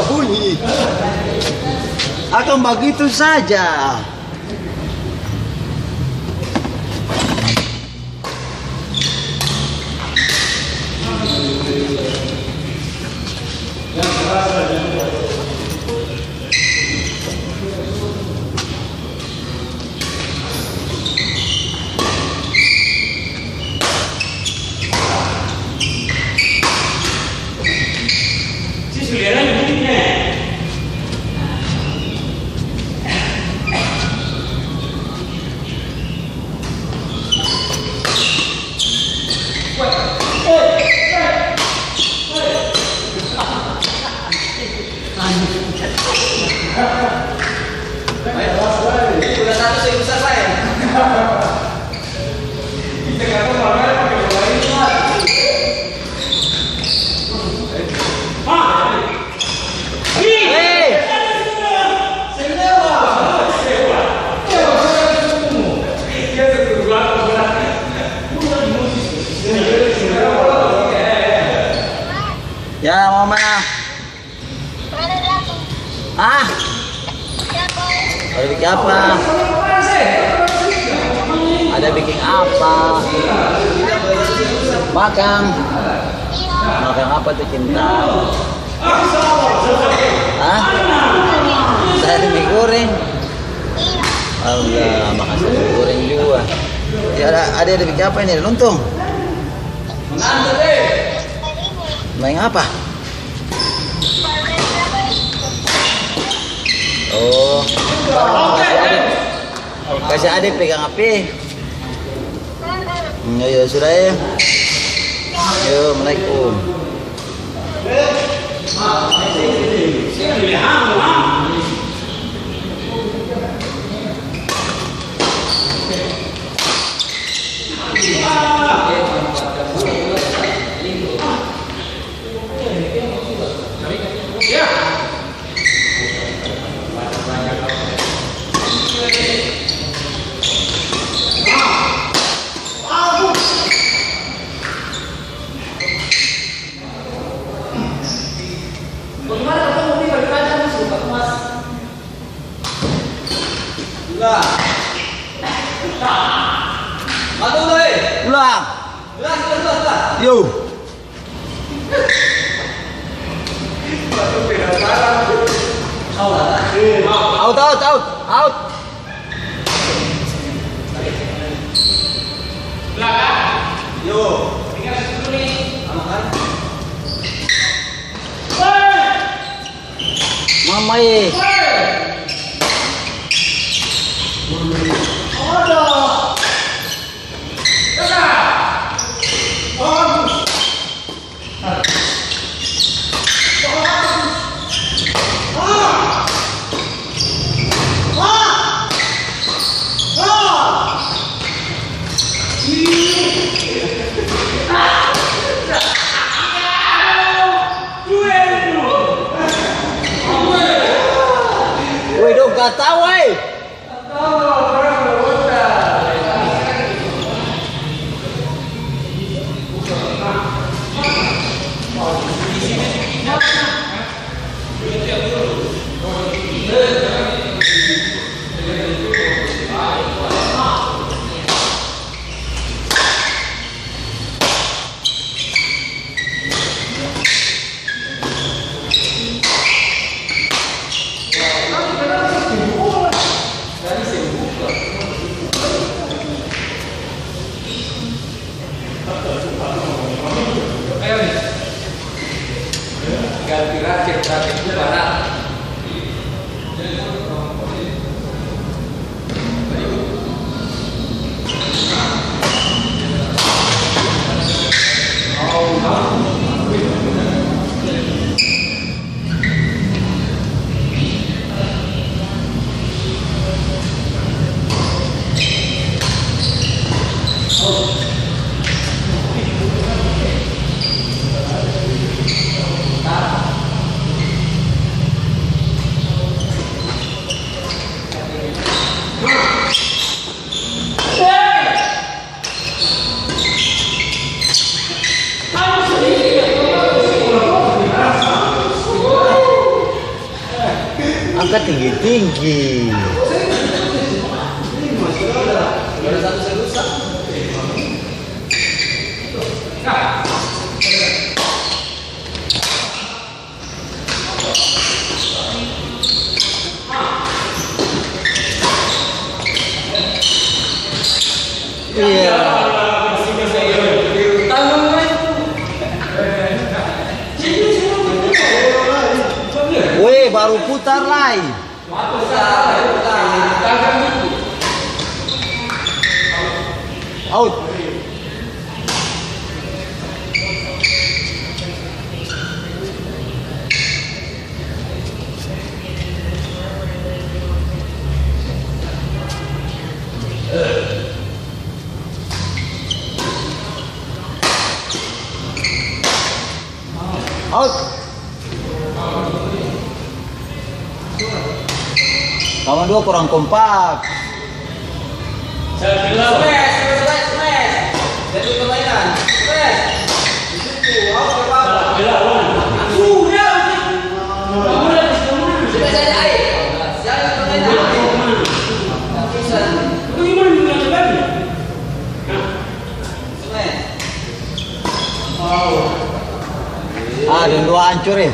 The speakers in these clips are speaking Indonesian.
Bunyi akan begitu saja. Ya, mau mana? Ah, ada bikin apa? Ada bikin apa? Makan. Makan apa tuh cinta? Hah? Saya mie goreng. Allah, makan mie goreng juga. Ya, ada bikin apa ini? Lontong. Main apa? Oh, kasih adik pegang api. Ya sudah ya. Assalamualaikum. Pulang. Yo. Out. Belakang. Yo. Tinggal dulu nih. Amakan. Mama ye. Gak tahu, Angkat tinggi-tinggi. Iya. Weh, baru putar lagi. Out. Out. Kawan dua kurang kompak. Saya bilang Jadi permainan. Dan dua hancur ya.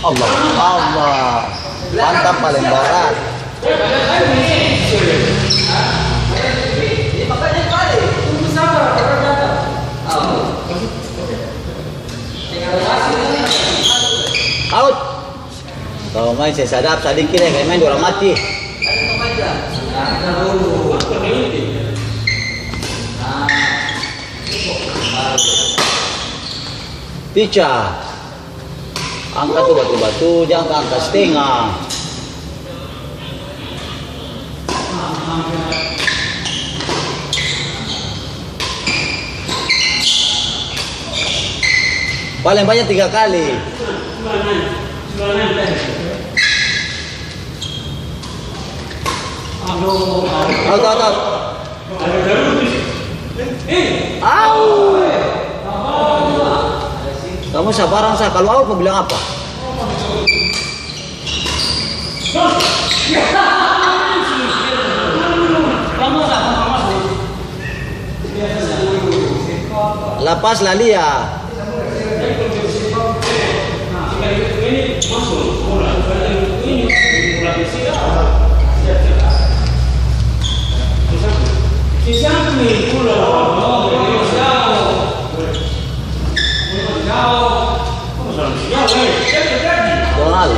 Allah, Allah, mantap paling barat. Out. Kalau main saya sadap tadi kira kayak main orang mati. Teacher, angkat tuh batu-batu, jangan angkat setengah. Paling banyak 3 kali. Out. Au. Kamu sabaran saya, kalau out mau bilang apa? Lepas lali ya. Donald.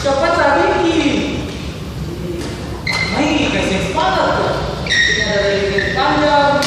Cepat tadi ini. Ini kasih sepakat. Tidak ada panjang.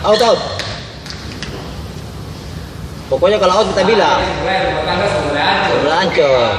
Out. Out. Pokoknya kalau out kita bilang. Belancur.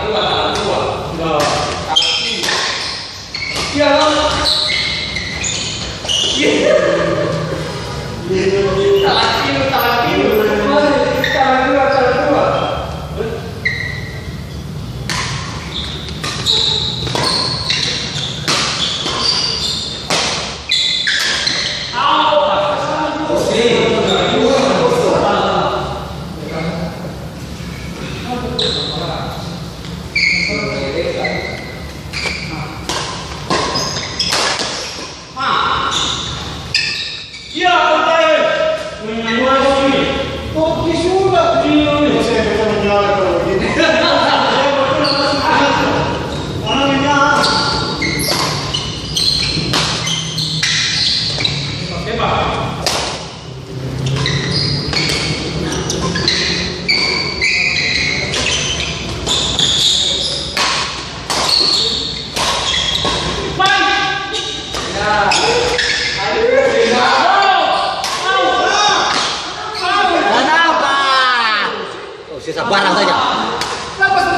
Kenapa? Oh, sisa barang saja.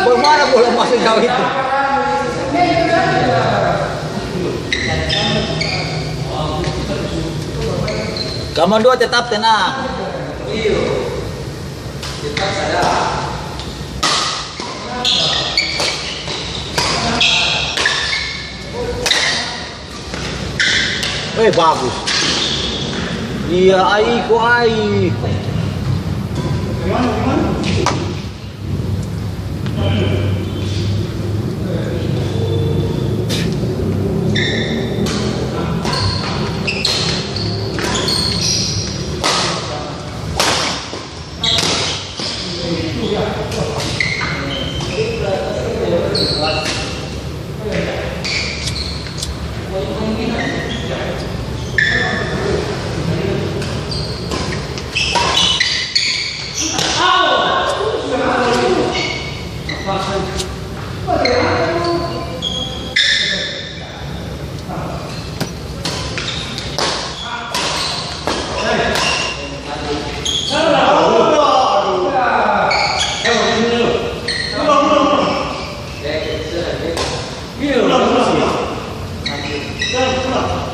Bagaimana bola masuk jauh itu? Kamu dua tetap tenang. Tetap sadar. Bagus. Iya, aiku ai.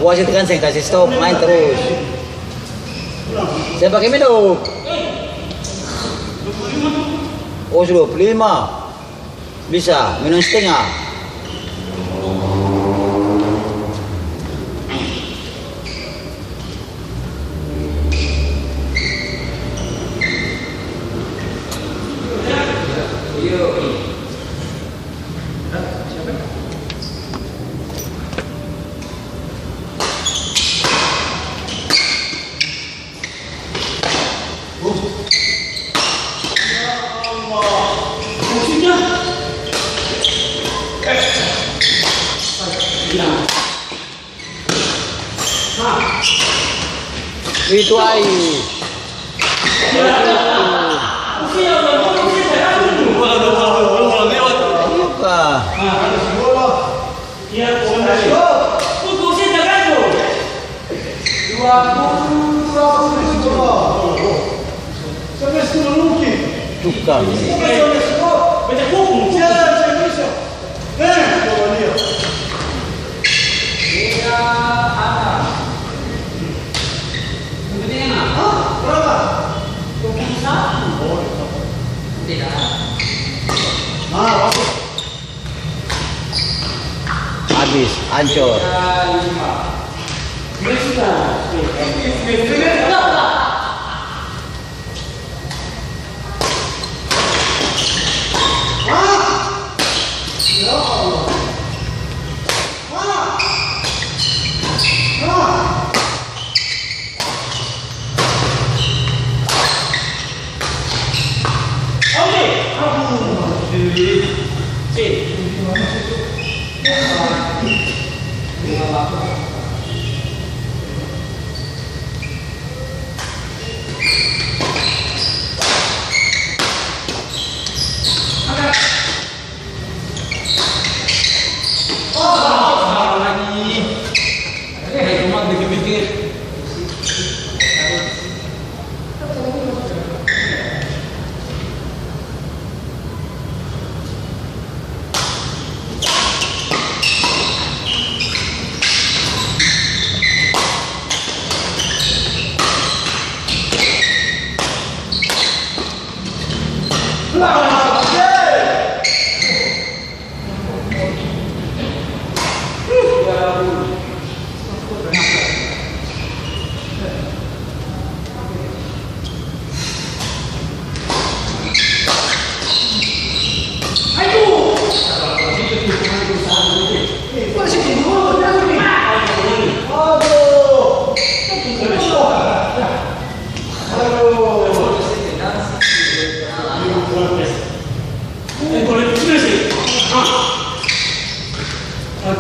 Wasit kan saya kasih stop, main terus. Saya pakai minum. Oh, 25. Bisa, minum setengah. Itu ai. Tukang. Habis, hancur.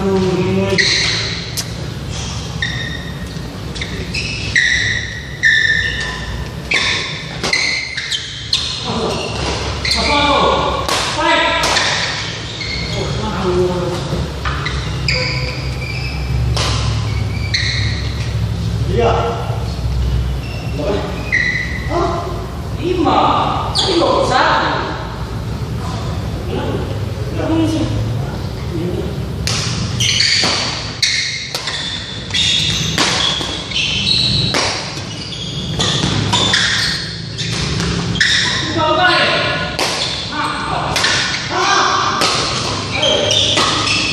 Iya. Lima. Ini kok satu.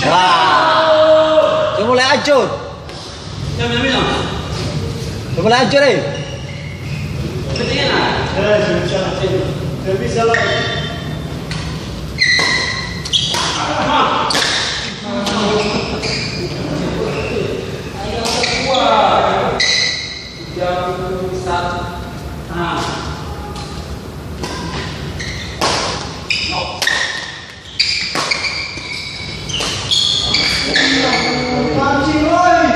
Wah. Sudah mulai hancur. Sudah mulai hancur eh. Tidak bisa lagi. Pancing lagi.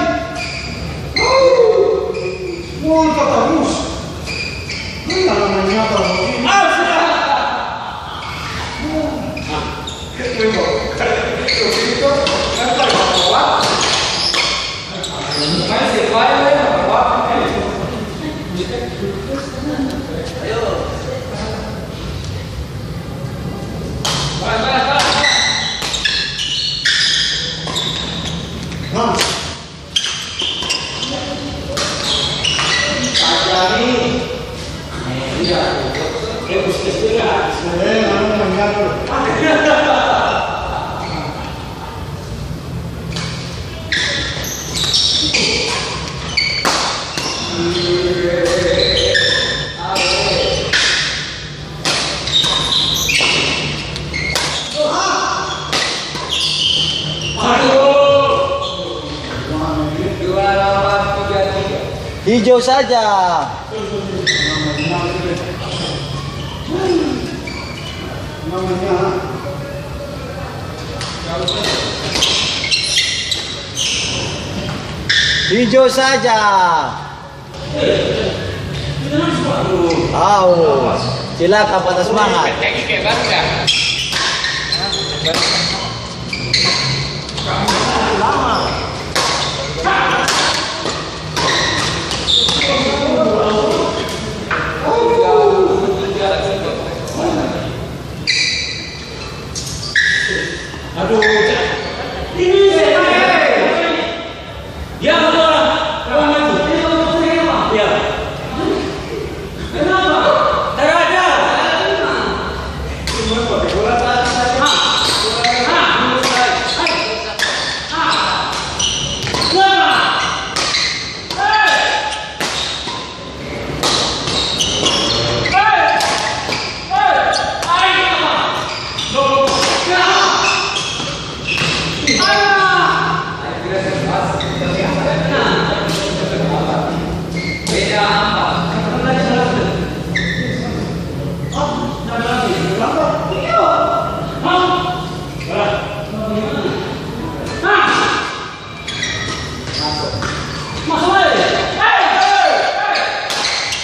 Muangkat terus. Ini namanya apa? Hijau saja. Hijau saja. Silakan patah semangat.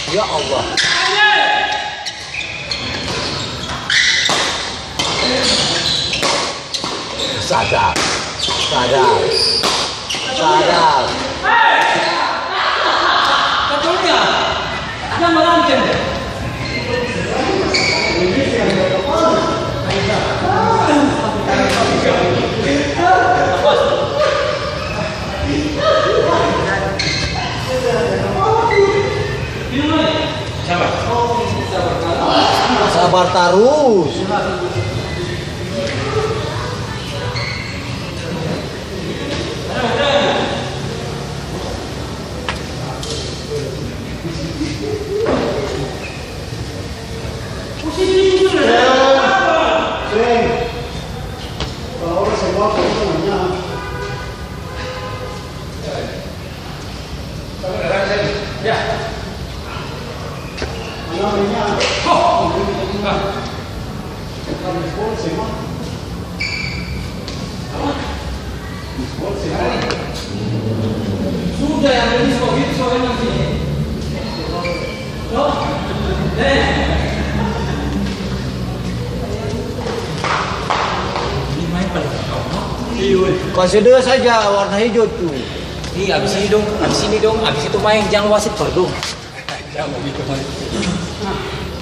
Ya Allah. Sadar. Sadar. Sadar. Katanya, yang merancang. Sabar terus. Consider saja warna hijau tuh. Iya, abis ini dong, abis itu main jangan wasit dong.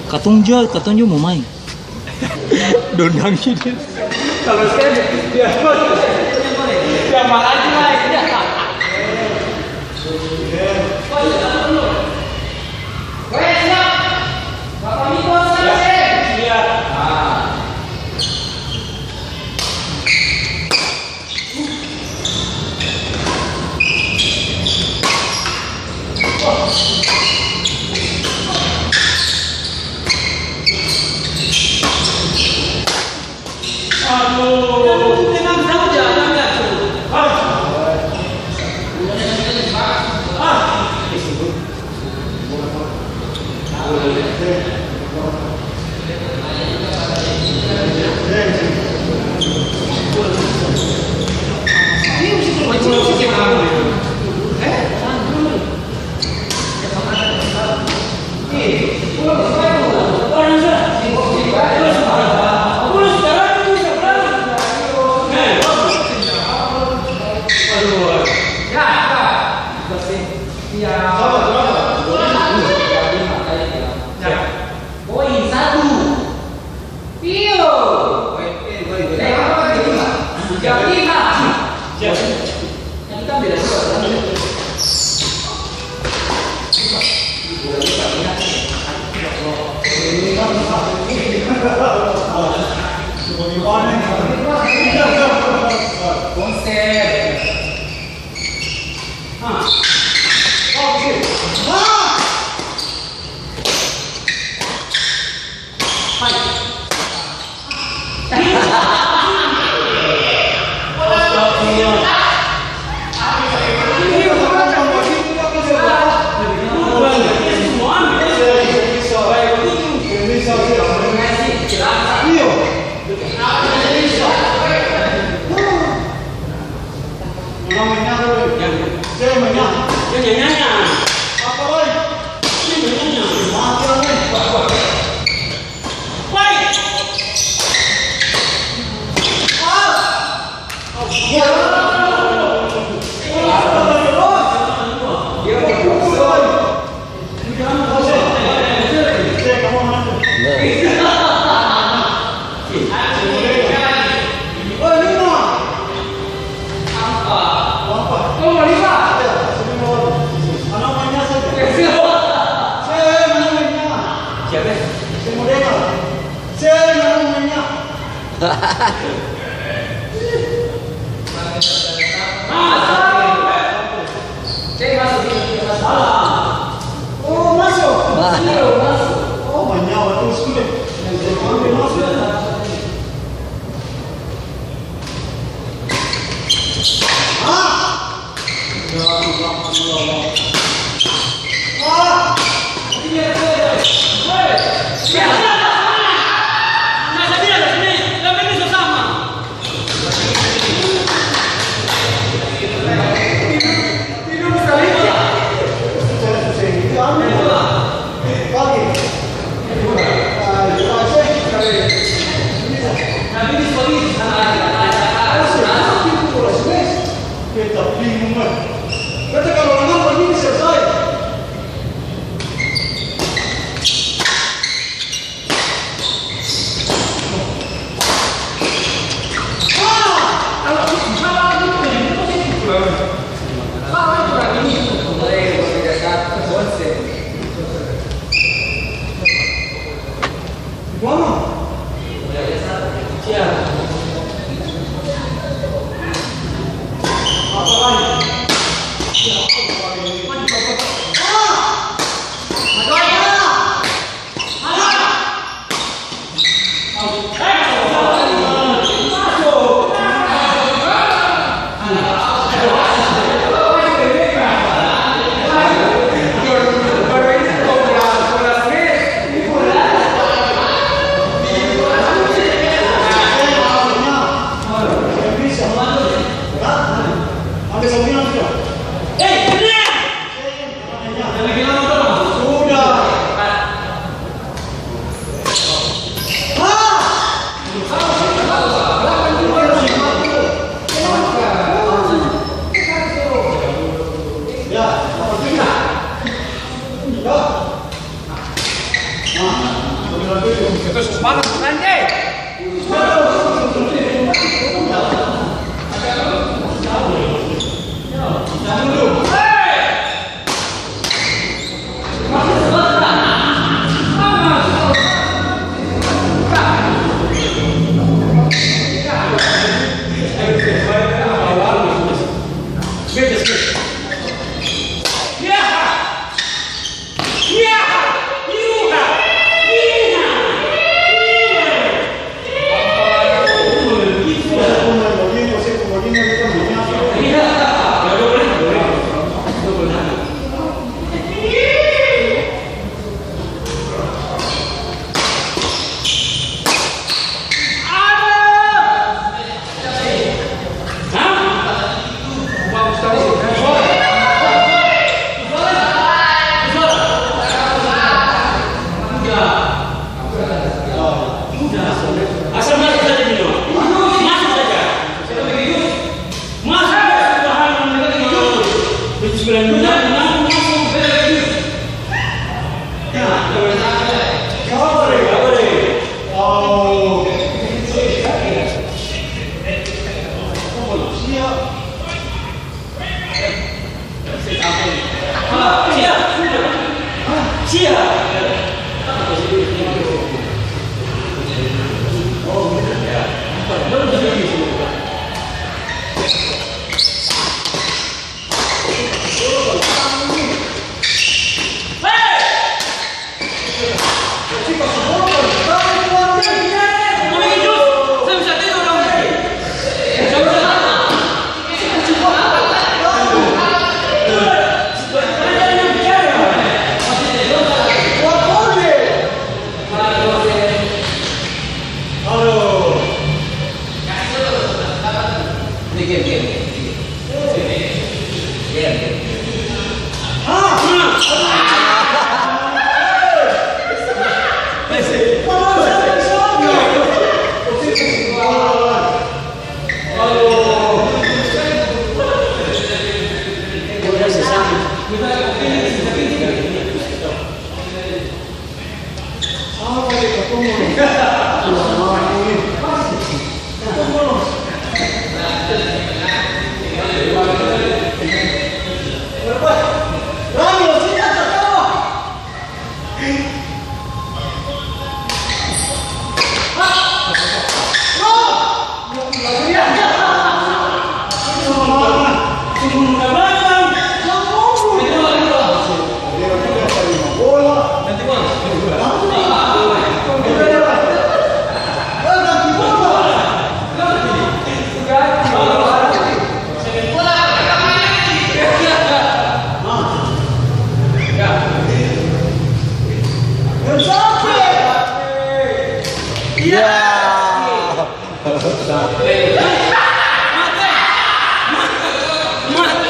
Katung mau main. Dondang gitu. Kalau saya dia malah main. Kita bingung kan? Kata kalau orang begini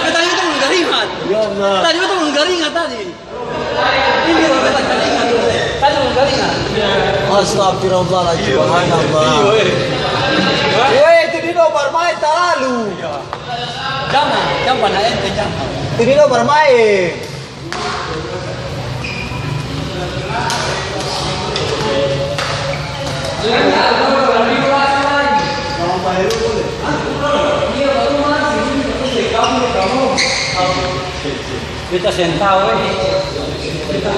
Tadi itu menggaringan. Ya Allah. Tadi itu menggaringan tadi. Ini loh kata garingan tuh. Tadi menggaringan. Astagfirullahaladzim. Subhanallah. Itu Dino bermain terlalu. Jangan ente jangan. Itu Dino bermain. Kita sentau kita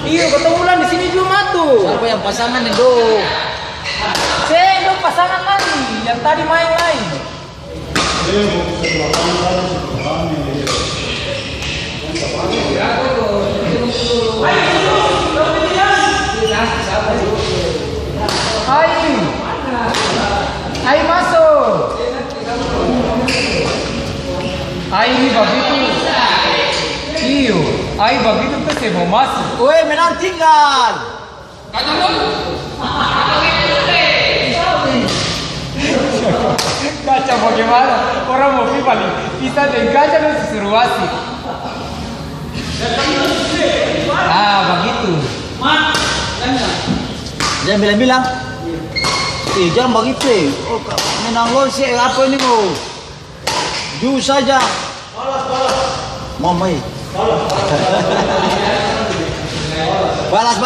iya ketemu bulan di sini juga tuh. Siapa yang pasangan itu? Itu pasangan lagi yang tadi main lain. Hai masuk. Hai begitu. Iyo, hai begitu tuh saya mau masuk. Woi, menang tinggal. Kaca bagaimana? Orang mau FIFA nih, bisa dan kaca dan disuruh wasit. Begitu. Jangan bilang-bilang. Jangan begitu. Oh, menang gol sih apa ini kau? Jus saja. Balas. Mamai. Balas.